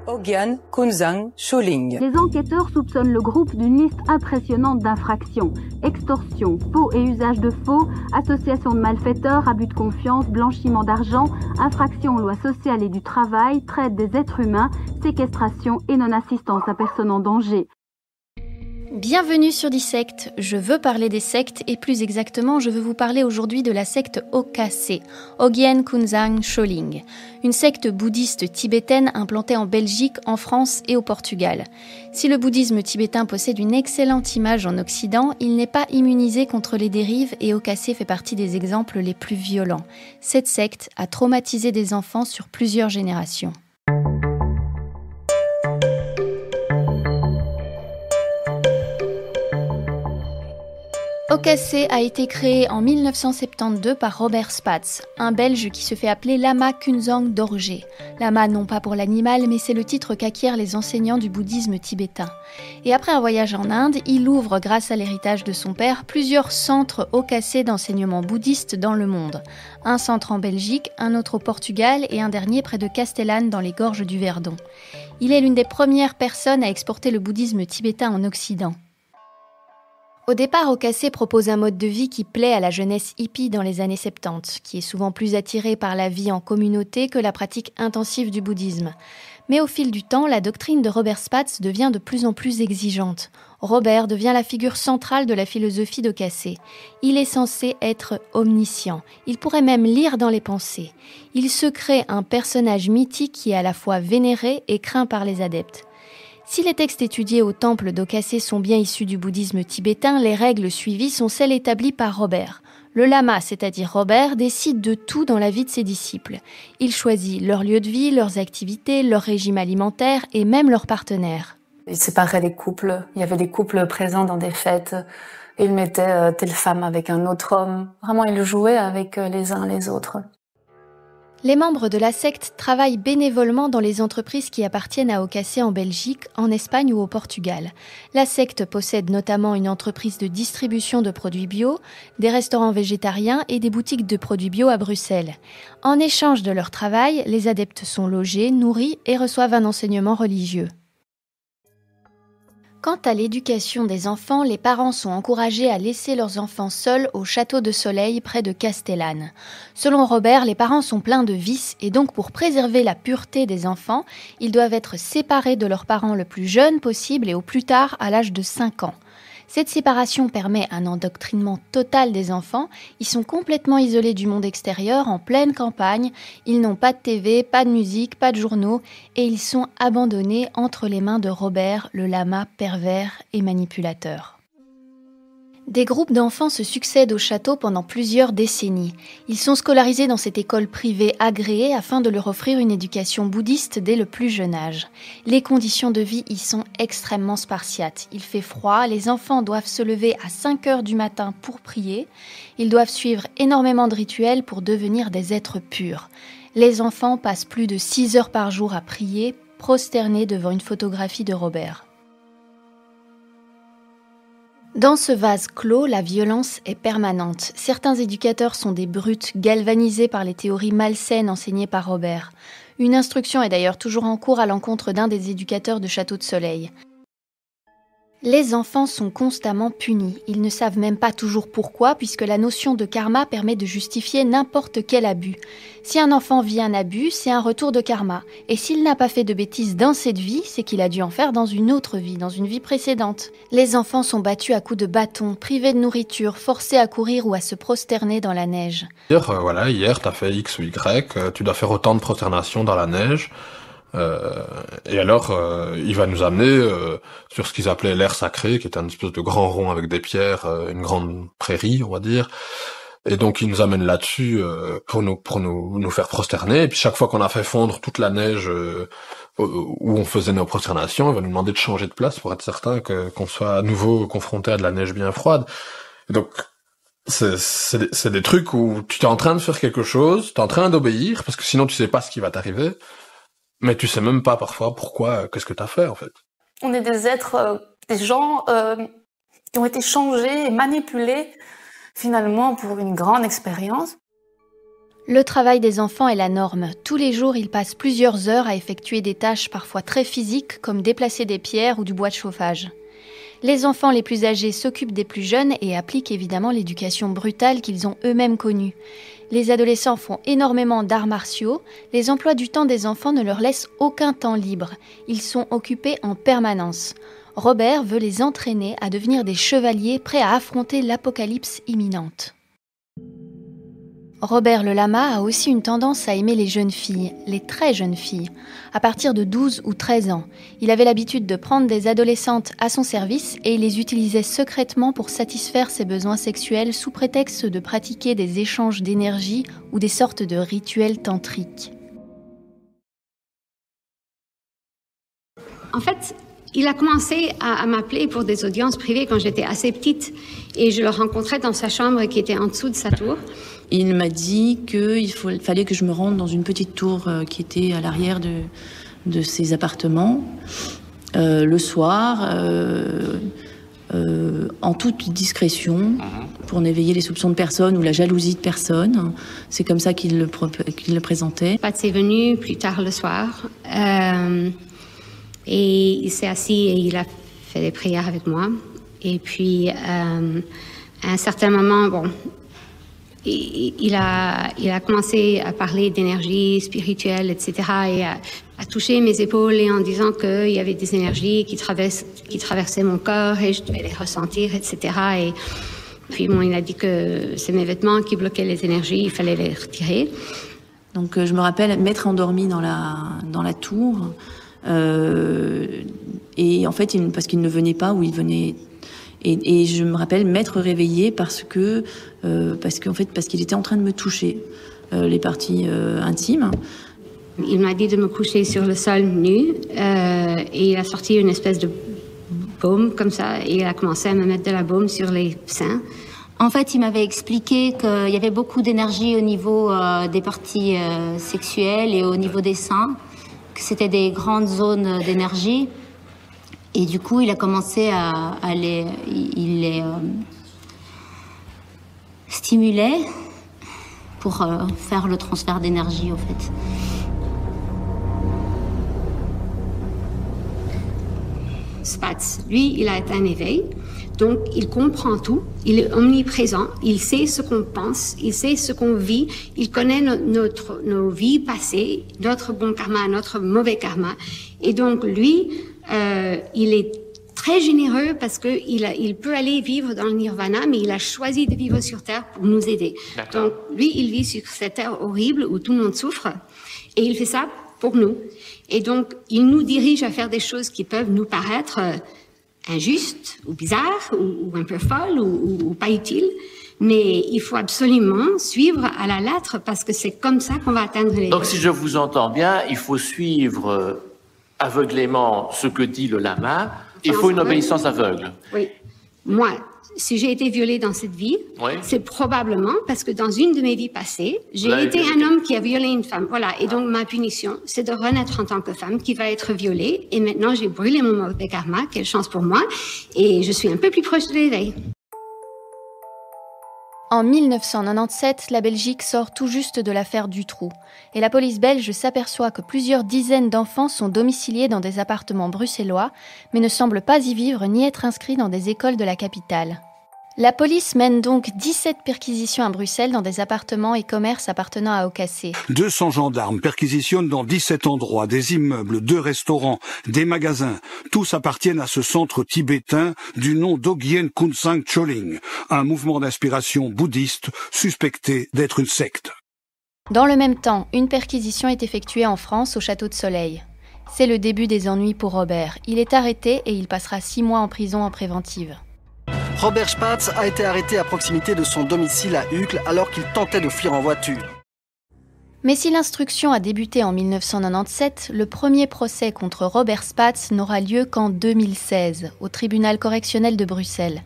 Ogyan Kunzang Choling. Les enquêteurs soupçonnent le groupe d'une liste impressionnante d'infractions. Extorsion, faux et usage de faux, association de malfaiteurs, abus de confiance, blanchiment d'argent, infraction aux lois sociales et du travail, traite des êtres humains, séquestration et non-assistance à personne en danger. Bienvenue sur Dissect, je veux parler des sectes et plus exactement je veux vous parler aujourd'hui de la secte OKC, Ogyen Kunzang Choling, une secte bouddhiste tibétaine implantée en Belgique, en France et au Portugal. Si le bouddhisme tibétain possède une excellente image en Occident, il n'est pas immunisé contre les dérives et OKC fait partie des exemples les plus violents. Cette secte a traumatisé des enfants sur plusieurs générations. OKC a été créé en 1972 par Robert Spatz, un Belge qui se fait appeler Lama Kunzang Dorje. Lama non pas pour l'animal, mais c'est le titre qu'acquièrent les enseignants du bouddhisme tibétain. Et après un voyage en Inde, il ouvre, grâce à l'héritage de son père, plusieurs centres OKC d'enseignement bouddhiste dans le monde. Un centre en Belgique, un autre au Portugal et un dernier près de Castellane dans les gorges du Verdon. Il est l'une des premières personnes à exporter le bouddhisme tibétain en Occident. Au départ, OKC propose un mode de vie qui plaît à la jeunesse hippie dans les années 70, qui est souvent plus attirée par la vie en communauté que la pratique intensive du bouddhisme. Mais au fil du temps, la doctrine de Robert Spatz devient de plus en plus exigeante. Robert devient la figure centrale de la philosophie d'OKC. Il est censé être omniscient. Il pourrait même lire dans les pensées. Il se crée un personnage mythique qui est à la fois vénéré et craint par les adeptes. Si les textes étudiés au temple d'OKC sont bien issus du bouddhisme tibétain, les règles suivies sont celles établies par Robert. Le lama, c'est-à-dire Robert, décide de tout dans la vie de ses disciples. Il choisit leur lieu de vie, leurs activités, leur régime alimentaire et même leurs partenaires. Il séparait les couples. Il y avait des couples présents dans des fêtes. Il mettait telle femme avec un autre homme. Vraiment, il jouait avec les uns les autres. Les membres de la secte travaillent bénévolement dans les entreprises qui appartiennent à OKC en Belgique, en Espagne ou au Portugal. La secte possède notamment une entreprise de distribution de produits bio, des restaurants végétariens et des boutiques de produits bio à Bruxelles. En échange de leur travail, les adeptes sont logés, nourris et reçoivent un enseignement religieux. Quant à l'éducation des enfants, les parents sont encouragés à laisser leurs enfants seuls au château de Soleil près de Castellane. Selon Robert, les parents sont pleins de vices et donc pour préserver la pureté des enfants, ils doivent être séparés de leurs parents le plus jeune possible et au plus tard à l'âge de 5 ans. Cette séparation permet un endoctrinement total des enfants. Ils sont complètement isolés du monde extérieur, en pleine campagne. Ils n'ont pas de TV, pas de musique, pas de journaux. Et ils sont abandonnés entre les mains de Robert, le lama pervers et manipulateur. Des groupes d'enfants se succèdent au château pendant plusieurs décennies. Ils sont scolarisés dans cette école privée agréée afin de leur offrir une éducation bouddhiste dès le plus jeune âge. Les conditions de vie y sont extrêmement spartiates. Il fait froid, les enfants doivent se lever à 5 heures du matin pour prier. Ils doivent suivre énormément de rituels pour devenir des êtres purs. Les enfants passent plus de 6 heures par jour à prier, prosternés devant une photographie de Robert. Dans ce vase clos, la violence est permanente. Certains éducateurs sont des brutes, galvanisés par les théories malsaines enseignées par Robert. Une instruction est d'ailleurs toujours en cours à l'encontre d'un des éducateurs de Château de Soleil. Les enfants sont constamment punis. Ils ne savent même pas toujours pourquoi, puisque la notion de karma permet de justifier n'importe quel abus. Si un enfant vit un abus, c'est un retour de karma. Et s'il n'a pas fait de bêtises dans cette vie, c'est qu'il a dû en faire dans une autre vie, dans une vie précédente. Les enfants sont battus à coups de bâton, privés de nourriture, forcés à courir ou à se prosterner dans la neige. Hier, t'as fait X ou Y, tu dois faire autant de prosternations dans la neige. Et alors, il va nous amener sur ce qu'ils appelaient l'air sacré, qui est un espèce de grand rond avec des pierres, une grande prairie, on va dire. Et donc, il nous amène là-dessus pour nous faire prosterner. Et puis, chaque fois qu'on a fait fondre toute la neige où on faisait nos prosternations, il va nous demander de changer de place pour être certain qu'on soit à nouveau confronté à de la neige bien froide. Et donc, c'est des trucs où tu es en train de faire quelque chose, tu es en train d'obéir, parce que sinon, tu sais pas ce qui va t'arriver. Mais tu sais même pas parfois pourquoi, qu'est-ce que t'as fait en fait. On est des êtres, des gens qui ont été changés et manipulés finalement pour une grande expérience. Le travail des enfants est la norme. Tous les jours, ils passent plusieurs heures à effectuer des tâches parfois très physiques, comme déplacer des pierres ou du bois de chauffage. Les enfants les plus âgés s'occupent des plus jeunes et appliquent évidemment l'éducation brutale qu'ils ont eux-mêmes connue. Les adolescents font énormément d'arts martiaux. Les emplois du temps des enfants ne leur laissent aucun temps libre. Ils sont occupés en permanence. Robert veut les entraîner à devenir des chevaliers prêts à affronter l'apocalypse imminente. Robert le lama a aussi une tendance à aimer les jeunes filles, les très jeunes filles, à partir de 12 ou 13 ans. Il avait l'habitude de prendre des adolescentes à son service et il les utilisait secrètement pour satisfaire ses besoins sexuels sous prétexte de pratiquer des échanges d'énergie ou des sortes de rituels tantriques. En fait, il a commencé à m'appeler pour des audiences privées quand j'étais assez petite et je le rencontrais dans sa chambre qui était en dessous de sa tour. Il m'a dit qu'il fallait que je me rende dans une petite tour qui était à l'arrière de ses appartements le soir, en toute discrétion, pour n'éveiller les soupçons de personne ou la jalousie de personne. C'est comme ça qu'il le présentait. Pat est venu plus tard le soir et il s'est assis et il a fait des prières avec moi. Et puis, à un certain moment, il a commencé à parler d'énergie spirituelle, etc. et à toucher mes épaules et en disant qu'il y avait des énergies qui traversaient mon corps et je devais les ressentir, etc. Et puis il a dit que c'est mes vêtements qui bloquaient les énergies, il fallait les retirer. Donc je me rappelle m'être endormie dans la tour et en fait parce qu'il ne venait pas ou il venait. Et je me rappelle m'être réveillée parce qu'il était en train de me toucher les parties intimes. Il m'a dit de me coucher sur le sol nu et il a sorti une espèce de baume comme ça et il a commencé à me mettre de la baume sur les seins. En fait, il m'avait expliqué qu'il y avait beaucoup d'énergie au niveau des parties sexuelles et au niveau des seins, que c'était des grandes zones d'énergie. Et du coup, il a commencé il les stimulait pour faire le transfert d'énergie, au fait. Spatz, lui, il a un éveil, donc il comprend tout, il est omniprésent, il sait ce qu'on pense, il sait ce qu'on vit, il connaît nos vies passées, notre bon karma, notre mauvais karma. Et donc, lui, il est très généreux parce qu'il peut aller vivre dans le nirvana, mais il a choisi de vivre sur Terre pour nous aider. Donc, lui, il vit sur cette Terre horrible où tout le monde souffre et il fait ça pour nous. Et donc, il nous dirige à faire des choses qui peuvent nous paraître injustes ou bizarres ou un peu folles ou pas utiles. Mais il faut absolument suivre à la lettre parce que c'est comme ça qu'on va atteindre les... Donc, si je vous entends bien, il faut suivre aveuglément ce que dit le lama. Il faut une obéissance aveugle. Oui. Moi, si j'ai été violée dans cette vie, c'est probablement parce que dans une de mes vies passées, j'ai été un homme qui a violé une femme. Voilà. Et donc, ma punition, c'est de renaître en tant que femme qui va être violée. Et maintenant, j'ai brûlé mon mauvais karma. Quelle chance pour moi. Et je suis un peu plus proche de l'éveil. En 1997, la Belgique sort tout juste de l'affaire Dutroux. Et la police belge s'aperçoit que plusieurs dizaines d'enfants sont domiciliés dans des appartements bruxellois, mais ne semblent pas y vivre ni être inscrits dans des écoles de la capitale. La police mène donc 17 perquisitions à Bruxelles dans des appartements et commerces appartenant à Okase. 200 gendarmes perquisitionnent dans 17 endroits, des immeubles, 2 restaurants, des magasins. Tous appartiennent à ce centre tibétain du nom d'Ogyen Kunsang Choling, un mouvement d'inspiration bouddhiste suspecté d'être une secte. Dans le même temps, une perquisition est effectuée en France au Château de Soleil. C'est le début des ennuis pour Robert. Il est arrêté et il passera 6 mois en prison en préventive. Robert Spatz a été arrêté à proximité de son domicile à Uccle alors qu'il tentait de fuir en voiture. Mais si l'instruction a débuté en 1997, le premier procès contre Robert Spatz n'aura lieu qu'en 2016, au tribunal correctionnel de Bruxelles.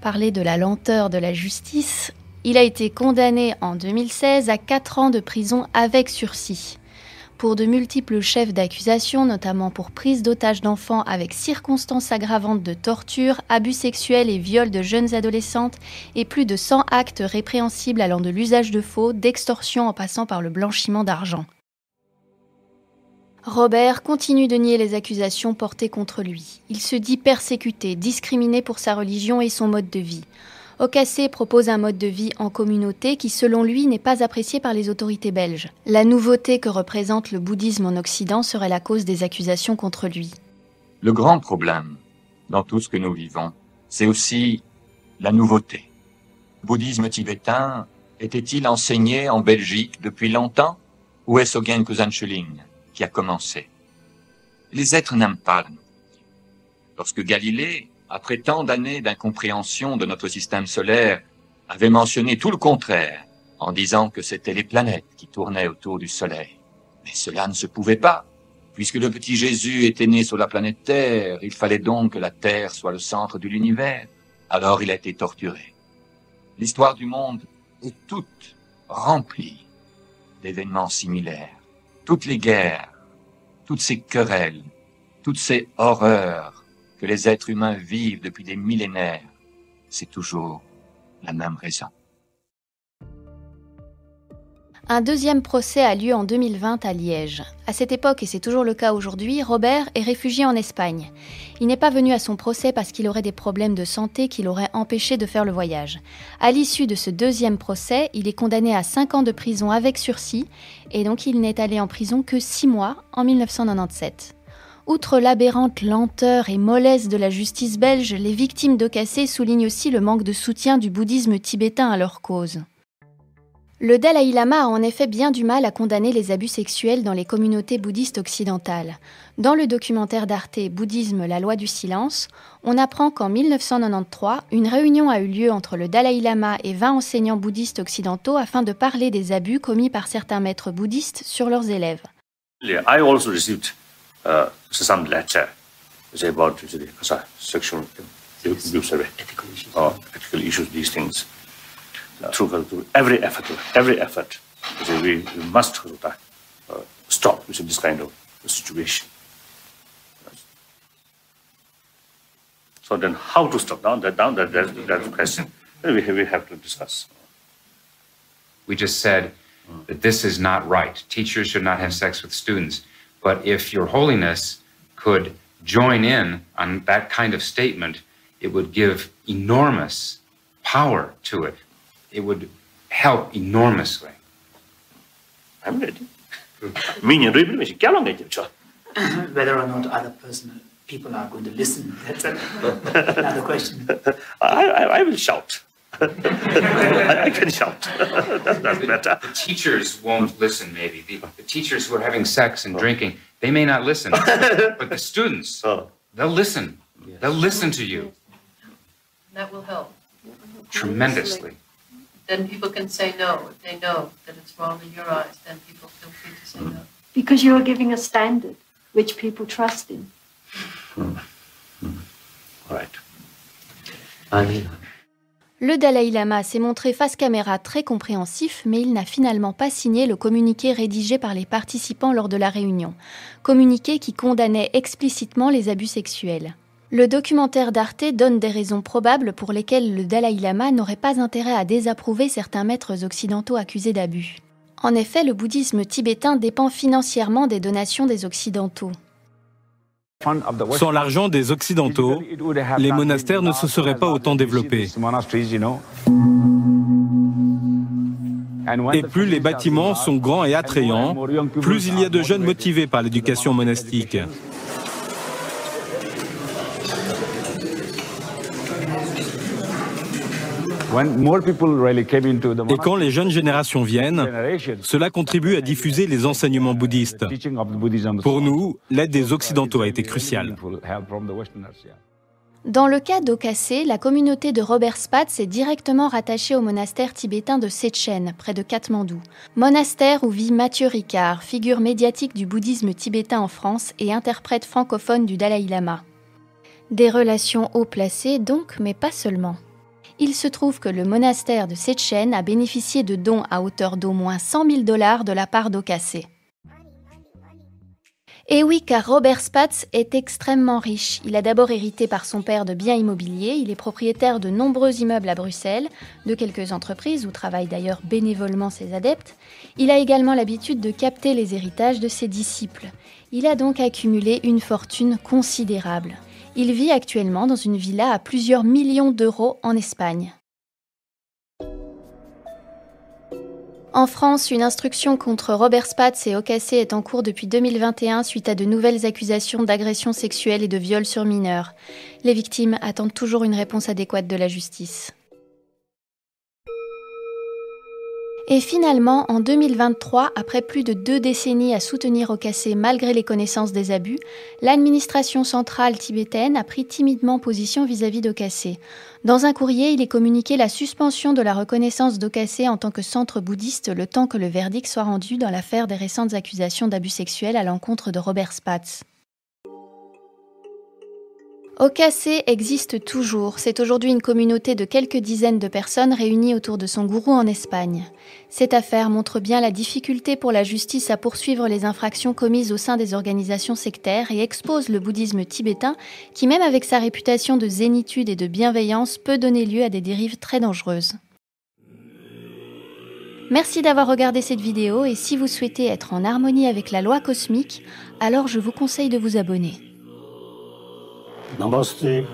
Parler de la lenteur de la justice, il a été condamné en 2016 à 4 ans de prison avec sursis. Pour de multiples chefs d'accusation, notamment pour prise d'otages d'enfants avec circonstances aggravantes de torture, abus sexuels et viols de jeunes adolescentes, et plus de 100 actes répréhensibles allant de l'usage de faux, d'extorsion en passant par le blanchiment d'argent. Robert continue de nier les accusations portées contre lui. Il se dit persécuté, discriminé pour sa religion et son mode de vie. Okase propose un mode de vie en communauté qui, selon lui, n'est pas apprécié par les autorités belges. La nouveauté que représente le bouddhisme en Occident serait la cause des accusations contre lui. Le grand problème dans tout ce que nous vivons, c'est aussi la nouveauté. Le bouddhisme tibétain était-il enseigné en Belgique depuis longtemps ou est-ce Ogyen Kusan Choling qui a commencé? Les êtres n'aiment pas la nouveauté. Lorsque Galilée, après tant d'années d'incompréhension de notre système solaire, avait mentionné tout le contraire, en disant que c'était les planètes qui tournaient autour du Soleil. Mais cela ne se pouvait pas. Puisque le petit Jésus était né sur la planète Terre, il fallait donc que la Terre soit le centre de l'univers. Alors il a été torturé. L'histoire du monde est toute remplie d'événements similaires. Toutes les guerres, toutes ces querelles, toutes ces horreurs que les êtres humains vivent depuis des millénaires, c'est toujours la même raison. Un deuxième procès a lieu en 2020 à Liège. À cette époque, et c'est toujours le cas aujourd'hui, Robert est réfugié en Espagne. Il n'est pas venu à son procès parce qu'il aurait des problèmes de santé qui l'auraient empêché de faire le voyage. À l'issue de ce deuxième procès, il est condamné à 5 ans de prison avec sursis, et donc il n'est allé en prison que 6 mois en 1997. Outre l'aberrante lenteur et mollesse de la justice belge, les victimes d'Okase soulignent aussi le manque de soutien du bouddhisme tibétain à leur cause. Le Dalai Lama a en effet bien du mal à condamner les abus sexuels dans les communautés bouddhistes occidentales. Dans le documentaire d'Arte « Bouddhisme, la loi du silence », on apprend qu'en 1993, une réunion a eu lieu entre le Dalai Lama et 20 enseignants bouddhistes occidentaux afin de parler des abus commis par certains maîtres bouddhistes sur leurs élèves. I also received some letter about sexual abuse, ethical issues, these things. Through every effort, we must stop this kind of situation. So then, how to stop? That's the question. We have to discuss. We just said that this is not right. Teachers should not have sex with students. But if Your Holiness could join in on that kind of statement, it would give enormous power to it. It would help enormously. I'm ready. Whether or not other people are going to listen, that's another question. I will shout. I can shout. That's better. The teachers won't listen, maybe. The teachers who are having sex and drinking, they may not listen. But the students, they'll listen. They'll listen to you. That will help. Tremendously. Then people can say no. If they know that it's wrong in your eyes, then people feel free to say no. Because you are giving a standard which people trust in. Right. Le Dalai Lama s'est montré face caméra très compréhensif, mais il n'a finalement pas signé le communiqué rédigé par les participants lors de la réunion. Communiqué qui condamnait explicitement les abus sexuels. Le documentaire d'Arte donne des raisons probables pour lesquelles le Dalai Lama n'aurait pas intérêt à désapprouver certains maîtres occidentaux accusés d'abus. En effet, le bouddhisme tibétain dépend financièrement des donations des Occidentaux. Sans l'argent des Occidentaux, les monastères ne se seraient pas autant développés. Et plus les bâtiments sont grands et attrayants, plus il y a de jeunes motivés par l'éducation monastique. Et quand les jeunes générations viennent, cela contribue à diffuser les enseignements bouddhistes. Pour nous, l'aide des Occidentaux a été cruciale. Dans le cas d'Okase, la communauté de Robert Spatz est directement rattachée au monastère tibétain de Sechen, près de Katmandou. Monastère où vit Mathieu Ricard, figure médiatique du bouddhisme tibétain en France et interprète francophone du Dalai Lama. Des relations haut placées donc, mais pas seulement. Il se trouve que le monastère de Sechen a bénéficié de dons à hauteur d'au moins $100 000 de la part d'Okase. Et oui, car Robert Spatz est extrêmement riche. Il a d'abord hérité par son père de biens immobiliers, il est propriétaire de nombreux immeubles à Bruxelles, de quelques entreprises où travaillent d'ailleurs bénévolement ses adeptes. Il a également l'habitude de capter les héritages de ses disciples. Il a donc accumulé une fortune considérable. Il vit actuellement dans une villa à plusieurs millions d'euros en Espagne. En France, une instruction contre Robert Spatz et Ocasek est en cours depuis 2021 suite à de nouvelles accusations d'agression sexuelle et de viol sur mineurs. Les victimes attendent toujours une réponse adéquate de la justice. Et finalement, en 2023, après plus de 2 décennies à soutenir Ocasek malgré les connaissances des abus, l'administration centrale tibétaine a pris timidement position vis-à-vis d'Ocasek. Dans un courrier, il est communiqué la suspension de la reconnaissance d'Ocasek en tant que centre bouddhiste le temps que le verdict soit rendu dans l'affaire des récentes accusations d'abus sexuels à l'encontre de Robert Spatz. Ocasek existe toujours. C'est aujourd'hui une communauté de quelques dizaines de personnes réunies autour de son gourou en Espagne. Cette affaire montre bien la difficulté pour la justice à poursuivre les infractions commises au sein des organisations sectaires et expose le bouddhisme tibétain qui, même avec sa réputation de zénitude et de bienveillance, peut donner lieu à des dérives très dangereuses. Merci d'avoir regardé cette vidéo et si vous souhaitez être en harmonie avec la loi cosmique, alors je vous conseille de vous abonner. Namaste.